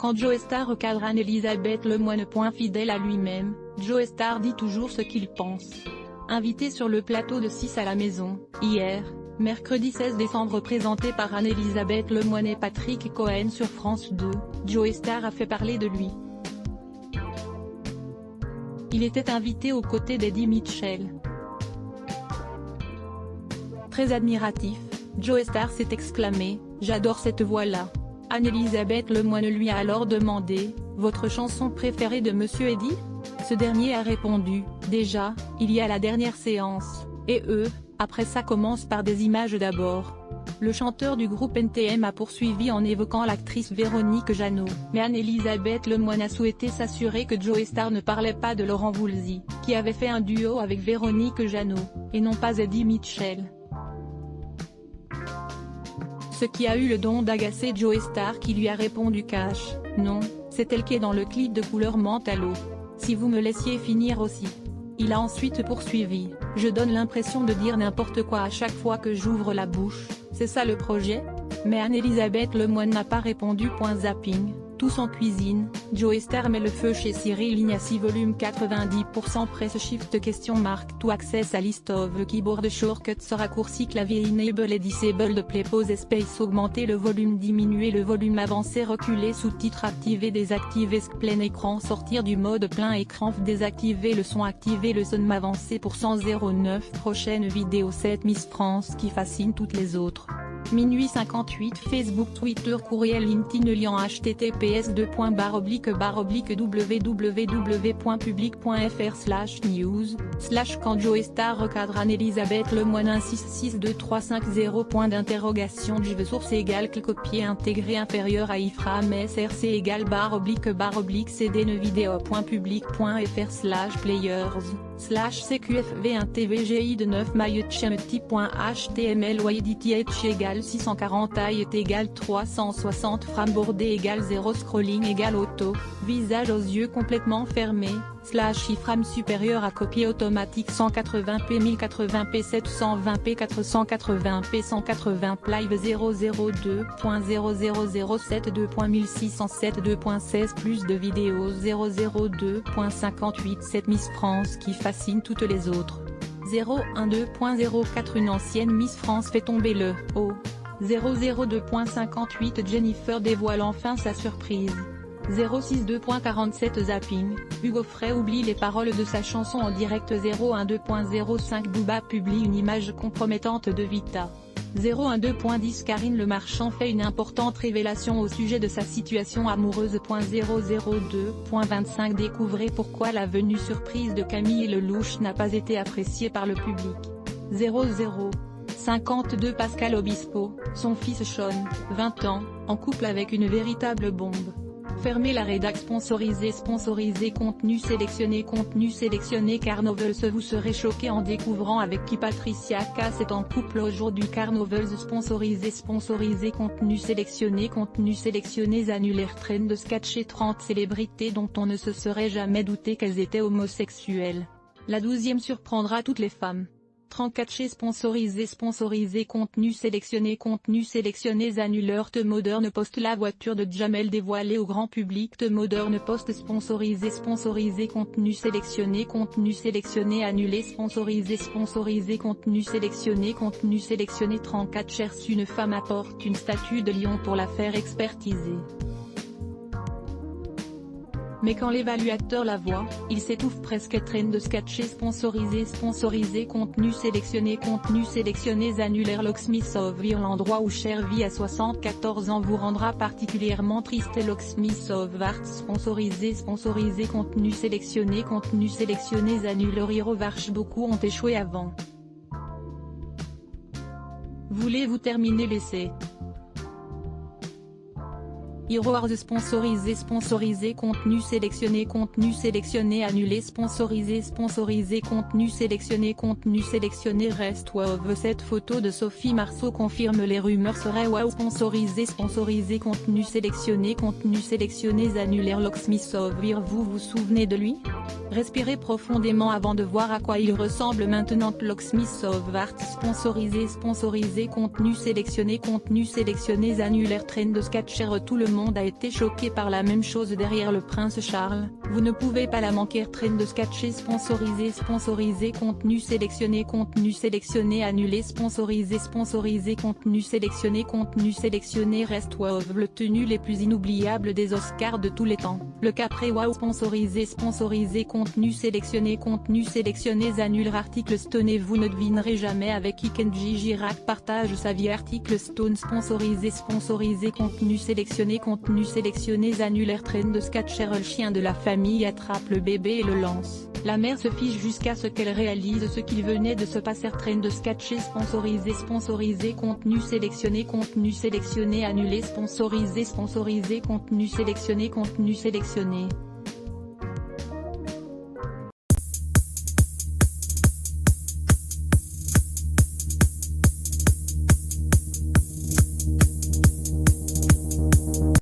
Quand Joe Star recadre Anne-Elisabeth Lemoine. Fidèle à lui-même, Joe Star dit toujours ce qu'il pense. Invité sur le plateau de 6 à la maison, hier, mercredi 16 décembre, présenté par Anne-Elisabeth Lemoine et Patrick Cohen sur France 2, Joe Star a fait parler de lui. Il était invité aux côtés d'Eddie Mitchell. Très admiratif, Joe Star s'est exclamé « J'adore cette voix-là ». Anne-Elisabeth Lemoine lui a alors demandé « Votre chanson préférée de Monsieur Eddie ?» Ce dernier a répondu « Déjà, il y a la dernière séance, et après ça commence par des images d'abord ». Le chanteur du groupe NTM a poursuivi en évoquant l'actrice Véronique Jeannot. Mais Anne-Elisabeth Lemoine a souhaité s'assurer que Joe Star ne parlait pas de Laurent Voulzy, qui avait fait un duo avec Véronique Jeannot, et non pas Eddie Mitchell. Ce qui a eu le don d'agacer Joe Star, qui lui a répondu cash « Non, c'est elle qui est dans le clip de couleur menthe à l'eau. Si vous me laissiez finir aussi ». Il a ensuite poursuivi « Je donne l'impression de dire n'importe quoi à chaque fois que j'ouvre la bouche, c'est ça le projet ?» Mais Anne-Elisabeth Lemoine n'a pas répondu. Zapping, tous en cuisine, Joe Star met le feu chez Cyril Ignasi volume 90% press shift ? To access a list of keyboard shortcuts raccourci clavier enable et disable play pause space augmenter le volume diminuer le volume avancer reculer sous-titres activer désactiver plein écran sortir du mode plein écran désactiver le son activer le son avancer pour 109 prochaine vidéo 7 Miss France qui fascine toutes les autres. Minuit 58 Facebook Twitter courriel LinkedIn lien https://www.public.fr/news/ Quand Joe Star recadre Anne-Elisabeth Lemoine insiste 62350 point d'interrogation Juve source égale copier intégré inférieur à iframe src égale /cd nevideo.public.fr/players/cqfv1tvgi de 9 mailletchemty.html YDTH égale 640 height égale 360 frame-bordé égale 0 scrolling égale auto, visage aux yeux complètement fermés, iframe supérieur à copie automatique 180p 1080p 720p 480p 180 live 002.0007 2.1607 2.16 plus de vidéos 002.58 7 Miss France qui fascine toutes les autres. 012.04 Une ancienne Miss France fait tomber le haut. 002.58 Jennifer dévoile enfin sa surprise. 062.47 Zapping, Hugo Frey oublie les paroles de sa chanson en direct. 012.05 Booba publie une image compromettante de Vita. 012.10 Karine Le Marchand fait une importante révélation au sujet de sa situation amoureuse. 002.25 Découvrez pourquoi la venue surprise de Camille Lelouch n'a pas été appréciée par le public. 00.52 Pascal Obispo, son fils Sean, 20 ans, en couple avec une véritable bombe. Fermez la rédac sponsorisé contenu sélectionné car Novels vous serez choqué en découvrant avec qui Patricia Cass est en couple aujourd'hui car Novels sponsorisé contenu sélectionné annulaire trend de sketcher 30 célébrités dont on ne se serait jamais douté qu'elles étaient homosexuelles. La 12e surprendra toutes les femmes. 34 sponsorisé contenu sélectionné annuleur. The Modern Post La voiture de Jamel dévoilée au grand public. The Modern Post sponsorisé contenu sélectionné annulé sponsorisé contenu sélectionné 34 cherche une femme apporte une statue de lion pour la faire expertiser. Mais quand l'évaluateur la voit, il s'étouffe presque. Train de sketcher sponsorisé contenu sélectionné annulaire. Locksmith of l'endroit où Cher vit à 74 ans vous rendra particulièrement triste. Locksmith of Arts sponsorisé contenu sélectionné annulaire. Hero Varch beaucoup ont échoué avant. Voulez-vous terminer l'essai? Hero Wars sponsorisé contenu sélectionné annulé sponsorisé contenu sélectionné reste wow. Cette photo de Sophie Marceau confirme les rumeurs serait wow. Sponsorisé contenu sélectionné annulaire. Locksmith of Vir vous vous souvenez de lui? Respirez profondément avant de voir à quoi il ressemble maintenant. Locksmith of Art sponsorisé contenu sélectionné annulaire. Train de sketcher tout le monde a été choqué par la même chose derrière le prince Charles. Vous ne pouvez pas la manquer. Trend de sketcher sponsorisé contenu sélectionné annulé sponsorisé contenu sélectionné reste wow. Le tenue les plus inoubliables des Oscars de tous les temps. Le Capré wow sponsorisé contenu sélectionné annule article Stone. Vous ne devinerez jamais avec qui Kenji Girac partage sa vie. Article Stone sponsorisé contenu sélectionné annulaire. Trend de sketcher. Le chien de la famille attrape le bébé et le lance. La mère se fiche jusqu'à ce qu'elle réalise ce qu'il venait de se passer. Trend de sketcher sponsorisé contenu sélectionné annulé sponsorisé contenu sélectionné